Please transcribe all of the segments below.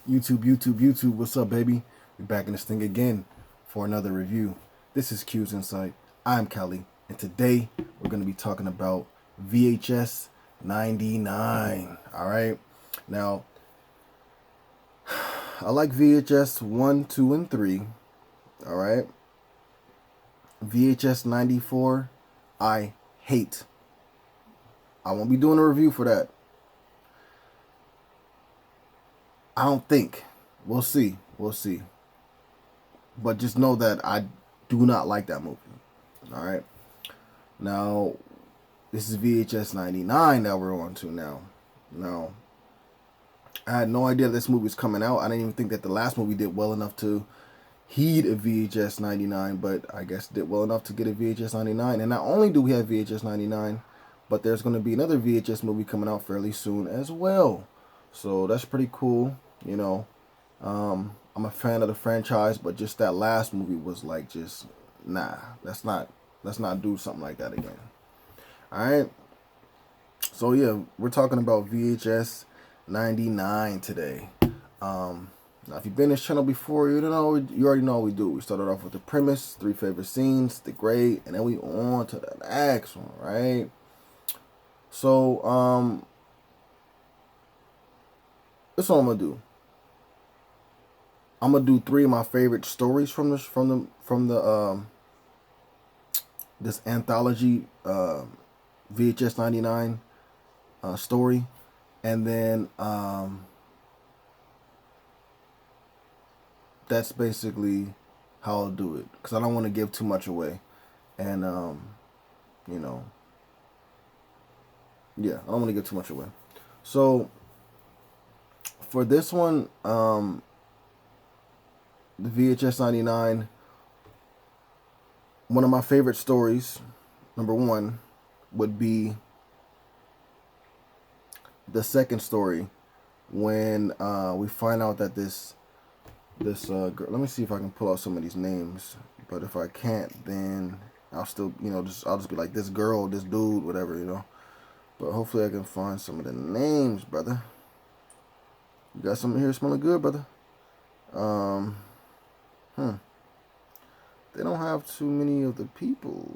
YouTube, what's up, baby? We're back in this thing again for another review. This is Q's Insight. I'm Kelly, and today we're going to be talking about VHS 99. All right. Now, I like VHS 1, 2, and 3. All right. VHS 94, I hate. I won't be doing a review for that. I don't think. We'll see. We'll see. But just know that I do not like that movie. All right. Now, this is VHS 99 that we're on to now. Now, I had no idea this movie was coming out. I didn't even think that the last movie did well enough to heed a VHS 99, but I guess it did well enough to get a VHS 99. And not only do we have VHS 99, but there's going to be another VHS movie coming out fairly soon as well. So that's pretty cool, you know. I'm a fan of the franchise, but just that last movie was like, just nah. Let's not do something like that again. All right. So yeah, we're talking about VHS 99 today. Now if you've been to this channel before, you already know what we do. We started off with the premise, 3 favorite scenes, the grade, and then we on to the next one, right? So that's what I'm gonna do. I'm gonna do 3 of my favorite stories from this anthology VHS 99 story, and then that's basically how I'll do it, because I don't want to give too much away, and you know, yeah, I don't want to give too much away. So for this one, the VHS 99, one of my favorite stories, number 1, would be the second story when we find out that this girl, let me see if I can pull out some of these names, but if I can't, then I'll still, I'll just be like, this girl, this dude, whatever, but hopefully I can find some of the names, brother. You got something here smelling good, brother? They don't have too many of the people.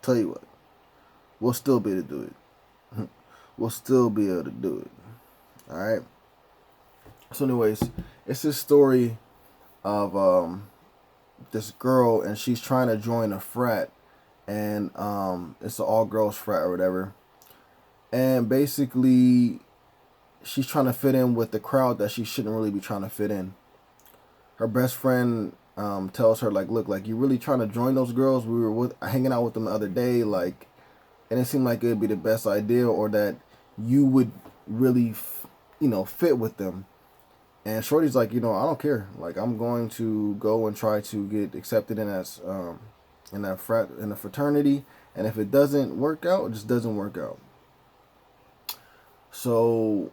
Tell you what, we'll still be able to do it. We'll still be able to do it. All right. So, anyways, it's this story of this girl, and she's trying to join a frat, and it's an all-girls frat or whatever. And basically, she's trying to fit in with the crowd that she shouldn't really be trying to fit in. Her best friend tells her, like, look, like, you really trying to join those girls? We were hanging out with them the other day, like, and it seemed like it would be the best idea, or that you would really, fit with them. And Shorty's like, I don't care. Like, I'm going to go and try to get accepted in that fraternity, and if it doesn't work out, it just doesn't work out. So,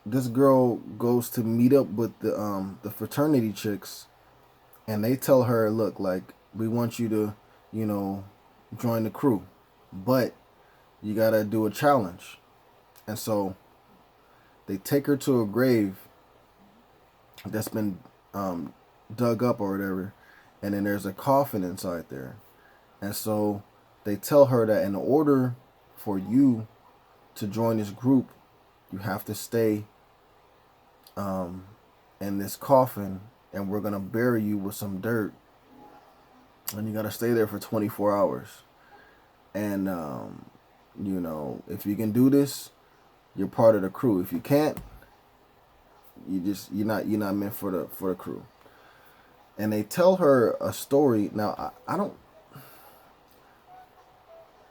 this girl goes to meet up with the fraternity chicks, and they tell her, look, like, we want you to, join the crew, but you gotta do a challenge. And so they take her to a grave that's been dug up or whatever, and then there's a coffin inside there. And so they tell her that in order for you to join this group, you have to stay in this coffin, and we're gonna bury you with some dirt, and you gotta stay there for 24 hours. And if you can do this, you're part of the crew. If you can't, you're not meant for the crew. And they tell her a story. Now I don't.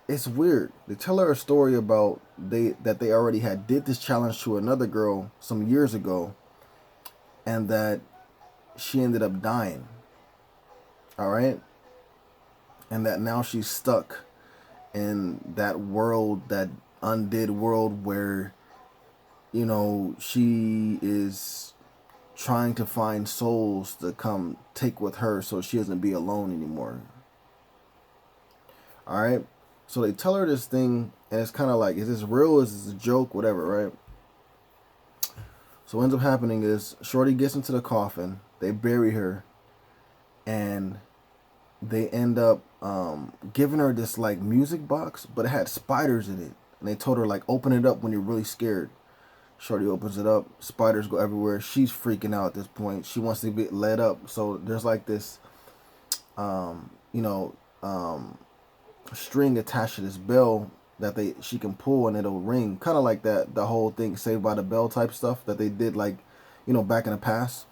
It's weird. They tell her a story about that they already had did this challenge to another girl some years ago, and that she ended up dying. All right, and that now she's stuck in that world, that undid world where, she is trying to find souls to come take with her so she doesn't be alone anymore. All right. So they tell her this thing, and it's kind of like, is this real? Is this a joke? Whatever, right? So what ends up happening is Shorty gets into the coffin. They bury her, and they end up giving her this like music box, but it had spiders in it. And they told her like open it up when you're really scared. Shorty opens it up. Spiders go everywhere. She's freaking out at this point. She wants to get led up. So there's like this, you know, string attached to this bell that she can pull and it'll ring, kind of like that the whole thing Saved by the Bell type stuff that they did, like, you know, back in the past.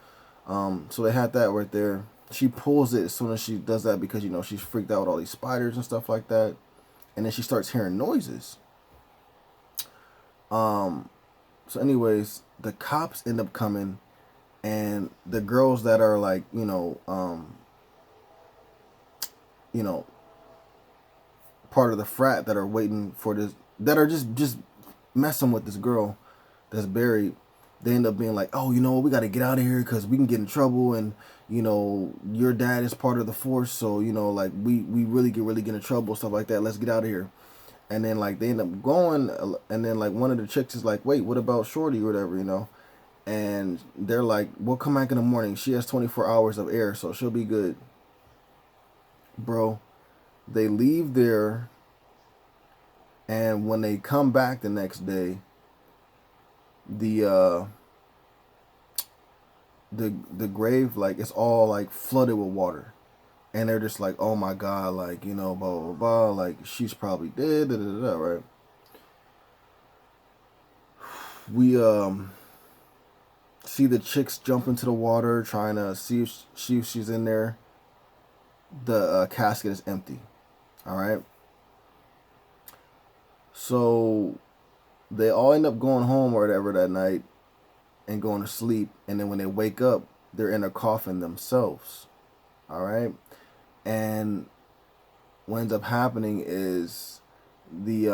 So they had that right there. She pulls it as soon as she does that because, you know, she's freaked out with all these spiders and stuff like that. And then she starts hearing noises. So anyways, the cops end up coming, and the girls that are like, you know, part of the frat that are waiting for this, that are just messing with this girl that's buried, they end up being like, oh, you know, we got to get out of here because we can get in trouble, and you know, your dad is part of the force, so you know, like we really get in trouble, stuff like that. Let's get out of here. And then like they end up going, and then like one of the chicks is like, wait, what about Shorty or whatever, you know? And they're like, we'll come back in the morning. She has 24 hours of air, so she'll be good. Bro, they leave there, and when they come back the next day, the grave, like, it's all like flooded with water. And they're just like, oh my God, like, you know, blah, blah, blah, like, she's probably dead, da, da, da, da, right? We see the chicks jump into the water, trying to see if she's in there. The casket is empty, all right? So they all end up going home or whatever that night and going to sleep. And then when they wake up, they're in a coffin themselves, all right? And what ends up happening is the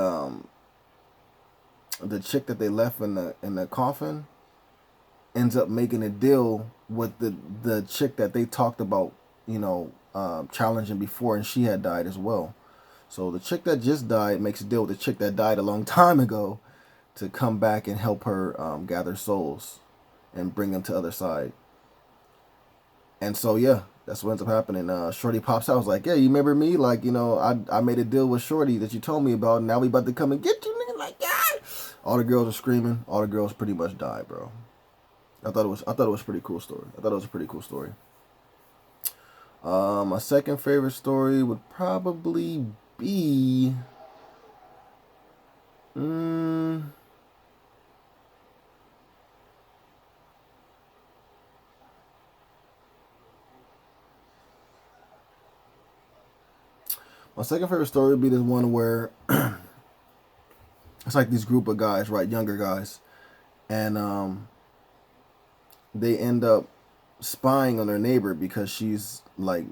chick that they left in the coffin ends up making a deal with the chick that they talked about, you know, challenging before, and she had died as well. So the chick that just died makes a deal with the chick that died a long time ago to come back and help her gather souls and bring them to the other side. And so, yeah, that's what ends up happening. Shorty pops out. I was like, yeah, you remember me? Like, you know, I made a deal with Shorty that you told me about. And now we about to come and get you, nigga. Like, yeah. All the girls are screaming. All the girls pretty much died, bro. I thought it was a pretty cool story. My second favorite story would probably be... My second favorite story would be this one where it's like this group of guys, right, younger guys, and they end up spying on their neighbor because she's like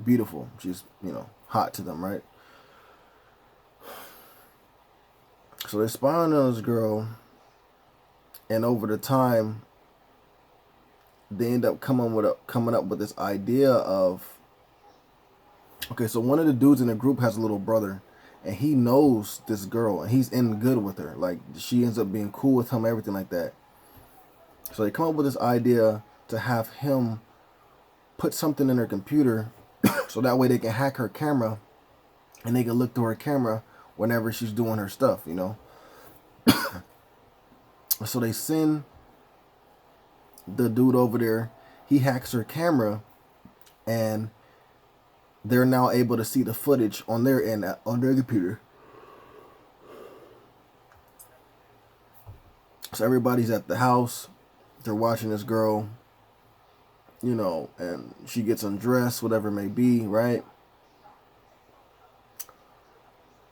beautiful. She's, you know, hot to them, right? So they're spying on this girl, and over the time, they end up coming up with this idea of, okay, so one of the dudes in the group has a little brother, and he knows this girl, and he's in good with her. Like, she ends up being cool with him, everything like that. So they come up with this idea to have him put something in her computer so that way they can hack her camera, and they can look through her camera whenever she's doing her stuff, you know. So they send the dude over there. He hacks her camera, and they're now able to see the footage on their end, on their computer. So everybody's at the house. They're watching this girl, you know, and she gets undressed, whatever it may be, right?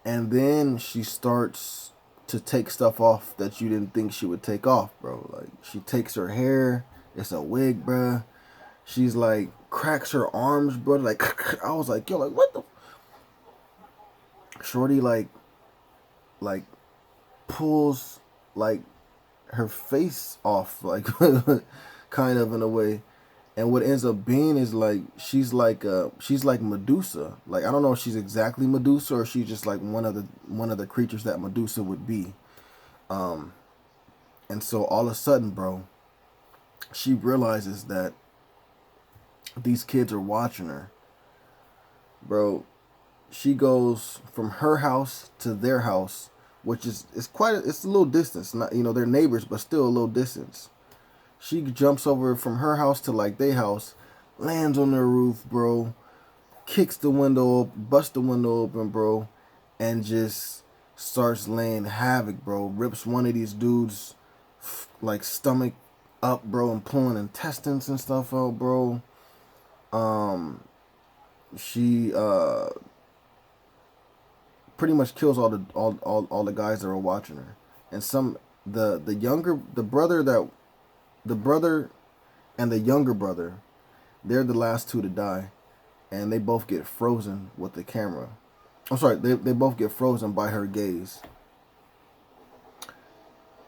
And then she starts to take stuff off that you didn't think she would take off, bro. Like, she takes her hair. It's a wig, bro. She's like, cracks her arms, bro. Like, I was like, yo, like, what the? Shorty, like pulls, like, her face off, like, kind of in a way. And what ends up being is like, she's like Medusa. Like, I don't know if she's exactly Medusa or she's just like one of the creatures that Medusa would be. And so all of a sudden, bro, she realizes that these kids are watching her. Bro, she goes from her house to their house, which is it's quite it's a little distance. Not, you know, they're neighbors, but still a little distance. She jumps over from her house to like their house, lands on their roof, bro, kicks the window up, busts the window open, bro, and just starts laying havoc, bro. Rips one of these dudes like stomach up, bro, and pulling intestines and stuff out, bro. She pretty much kills all the guys that were watching her. And some the younger the brother and the younger brother, they're the last two to die, and they both get frozen with the camera. I'm sorry, they both get frozen by her gaze.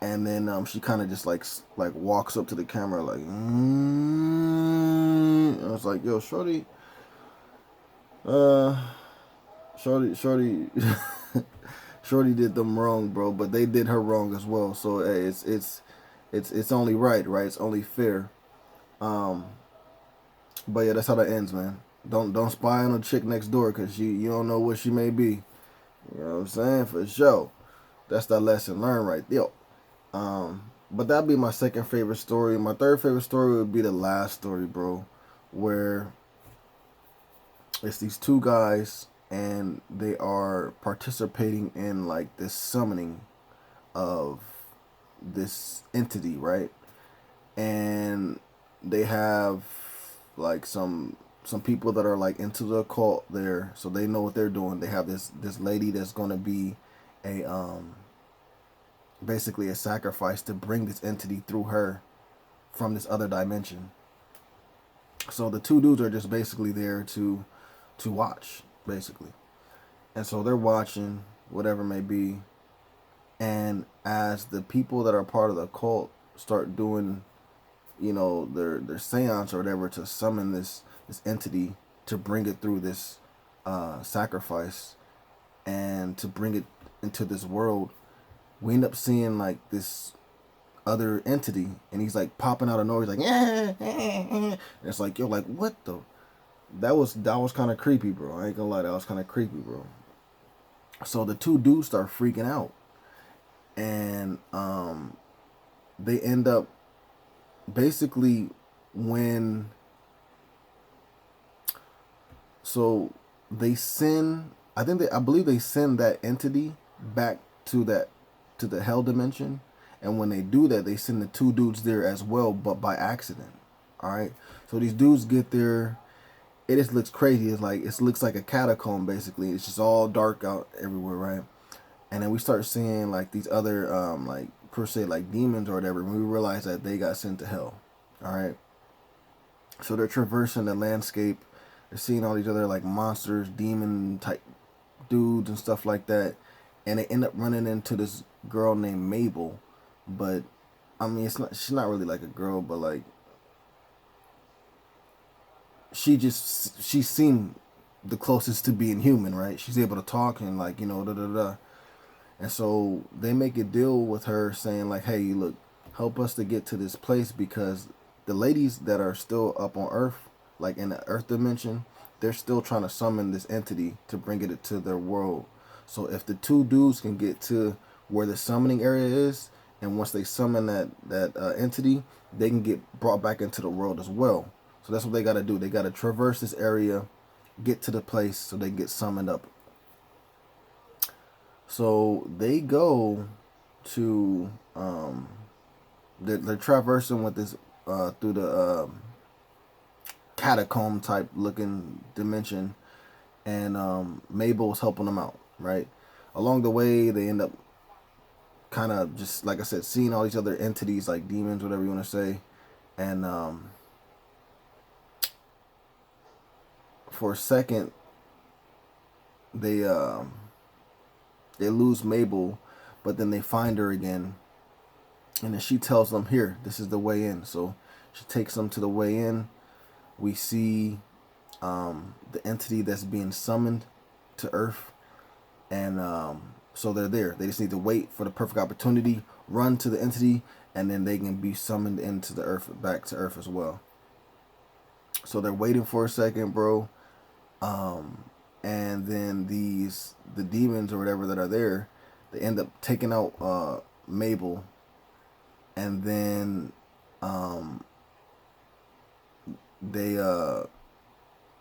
And then she kind of just like walks up to the camera like, and I was like, yo, shorty, shorty, shorty did them wrong, bro, but they did her wrong as well. So hey, it's only right? It's only fair. But yeah, that's how that ends, man. Don't spy on a chick next door, cause you don't know what she may be. You know what I'm saying? For sure. That's that lesson learned right there. But that'd be my second favorite story. My third favorite story would be the last story, bro, where it's these two guys and they are participating in like this summoning of this entity, right? And they have like some people that are like into the occult there, so they know what they're doing. They have this lady that's going to be a basically a sacrifice to bring this entity through her from this other dimension. So the two dudes are just basically there to watch, basically. And so they're watching whatever may be. And as the people that are part of the cult start doing, you know, their seance or whatever to summon this entity to bring it through this sacrifice and to bring it into this world, we end up seeing like this other entity, and he's like popping out of nowhere. He's like, and it's like, yo, like what the? That was kind of creepy, bro. I ain't gonna lie, that was kind of creepy, bro. So the two dudes start freaking out, and they end up basically when so they send. I believe they send that entity back to the hell dimension, and when they do that, they send the two dudes there as well, but by accident. All right, so these dudes get there. It just looks crazy. It's like it looks like a catacomb basically. It's just all dark out everywhere, right? And then we start seeing like these other like per se like demons or whatever. When we realize that they got sent to hell. All right. So they're traversing the landscape. They're seeing all these other like monsters, demon type dudes and stuff like that. And they end up running into this girl named Mabel. But I mean, she's not really like a girl, but like she seemed the closest to being human, right? She's able to talk and like, you know, da da da. And so they make a deal with her saying like, hey, look, help us to get to this place because the ladies that are still up on Earth, like in the Earth dimension, they're still trying to summon this entity to bring it to their world. So if the two dudes can get to where the summoning area is, and once they summon that entity, they can get brought back into the world as well. So that's what they got to do. They got to traverse this area, get to the place so they can get summoned up. So they go to they're traversing with this through the catacomb type looking dimension, and Mabel's helping them out, right? Along the way, they end up kind of just like I said, seeing all these other entities like demons, whatever you want to say, and for a second they lose Mabel, but then they find her again, and then she tells them, here, this is the way in. So she takes them to the way in. We see the entity that's being summoned to Earth, and So they're there. They just need to wait for the perfect opportunity, run to the entity, and then they can be summoned into the earth, back to earth as well. So they're waiting for a second, bro. And then the demons or whatever that are there, they end up taking out Mabel, and then they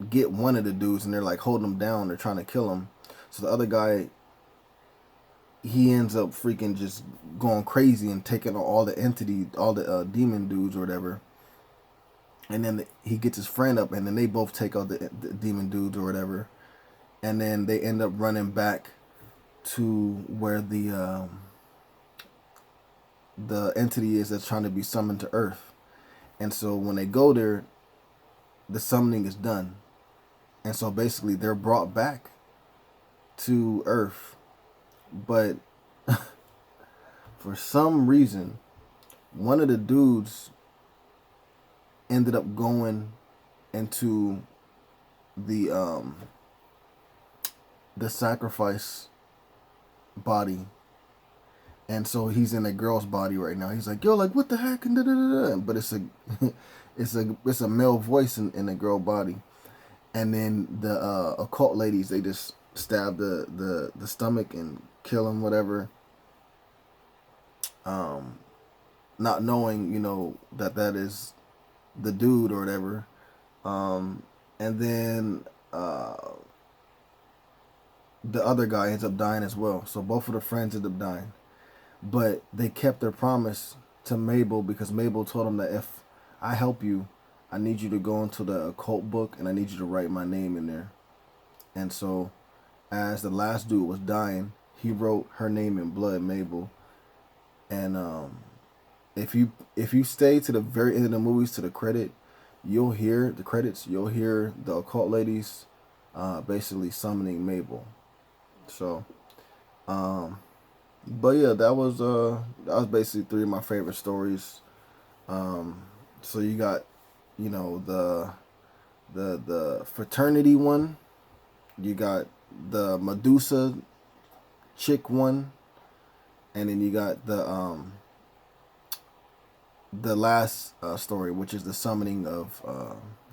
get one of the dudes, and they're like holding him down. They're trying to kill him. So the other guy, he ends up freaking just going crazy and taking all the entity, all the demon dudes or whatever. And then he gets his friend up, and then they both take out the demon dudes or whatever. And then they end up running back to where the entity is that's trying to be summoned to Earth. And so when they go there, the summoning is done. And so basically they're brought back to Earth. But for some reason, one of the dudes ended up going into the sacrifice body, and so he's in a girl's body right now. He's like, yo, like, what the heck? And but it's a it's a male voice in a girl body. And then the occult ladies, they just stab the stomach and kill him, whatever. Not knowing, that is the dude or whatever. And then the other guy ends up dying as well. So both of the friends end up dying. But they kept their promise to Mabel, because Mabel told them that if I help you, I need you to go into the occult book and I need you to write my name in there. And so as the last dude was dying, he wrote her name in blood, Mabel. And if you stay to the very end of the movies, to the credit, you'll hear the credits. You'll hear the occult ladies basically summoning Mabel. So, but yeah, that was basically three of my favorite stories. So you got, the fraternity one. You got the Medusa chick one, and then you got the last story, which is the summoning of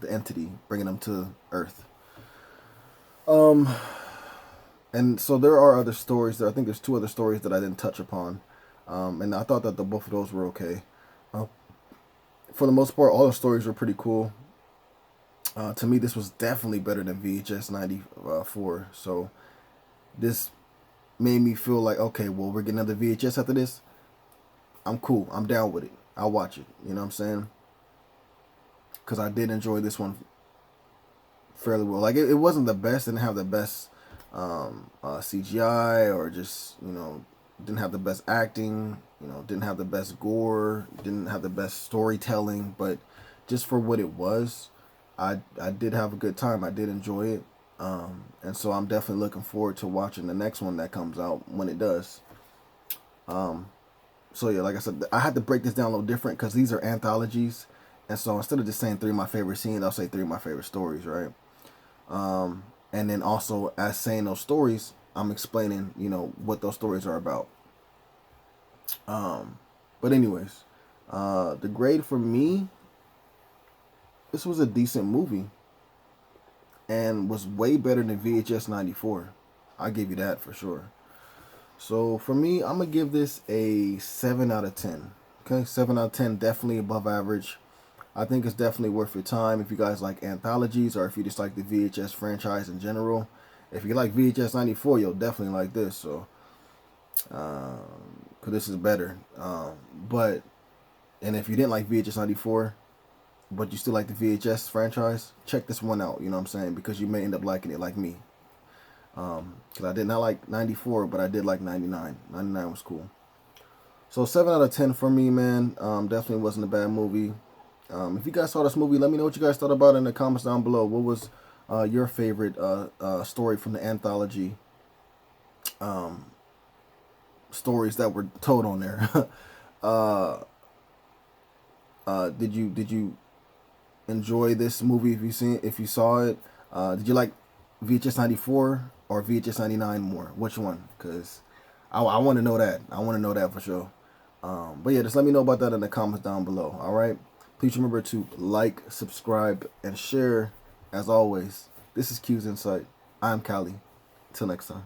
the entity, bringing them to Earth. And so there are other stories. I think there's two other stories that I didn't touch upon, and I thought that both of those were okay. For the most part, all the stories were pretty cool. To me, this was definitely better than VHS 94. So this made me feel like, okay, well, we're getting another VHS after this. I'm cool. I'm down with it. I'll watch it. You know what I'm saying? Because I did enjoy this one fairly well. Like, it wasn't the best. Didn't have the best CGI, or just, didn't have the best acting. Didn't have the best gore. Didn't have the best storytelling. But just for what it was, I did have a good time. I did enjoy it. And so I'm definitely looking forward to watching the next one that comes out when it does. So yeah, like I said, I had to break this down a little different because these are anthologies. And so instead of just saying three of my favorite scenes, I'll say three of my favorite stories, right? And then also, as saying those stories, I'm explaining, what those stories are about. But anyways, the grade for me, this was a decent movie. And was way better than VHS 94. I'll give you that for sure. So for me, I'm going to give this a 7 out of 10. Okay, 7 out of 10, definitely above average. I think it's definitely worth your time if you guys like anthologies, or if you just like the VHS franchise in general. If you like VHS 94, you'll definitely like this. So, because this is better. And if you didn't like VHS 94, but you still like the VHS franchise, check this one out, you know what I'm saying? Because you may end up liking it like me. Because I did not like 94, but I did like 99. 99 was cool. So 7 out of 10 for me, man. Definitely wasn't a bad movie. If you guys saw this movie, let me know what you guys thought about it in the comments down below. What was your favorite story from the anthology stories that were told on there? Did you enjoy this movie if you saw it? Did you like VHS 94 or VHS 99 more? Which one? Because I want to know that. I want to know that for sure. But yeah, just let me know about that in the comments down below. All right. Please remember to like, subscribe, and share. As always, this is Q's Insight. I'm Cali. Till next time.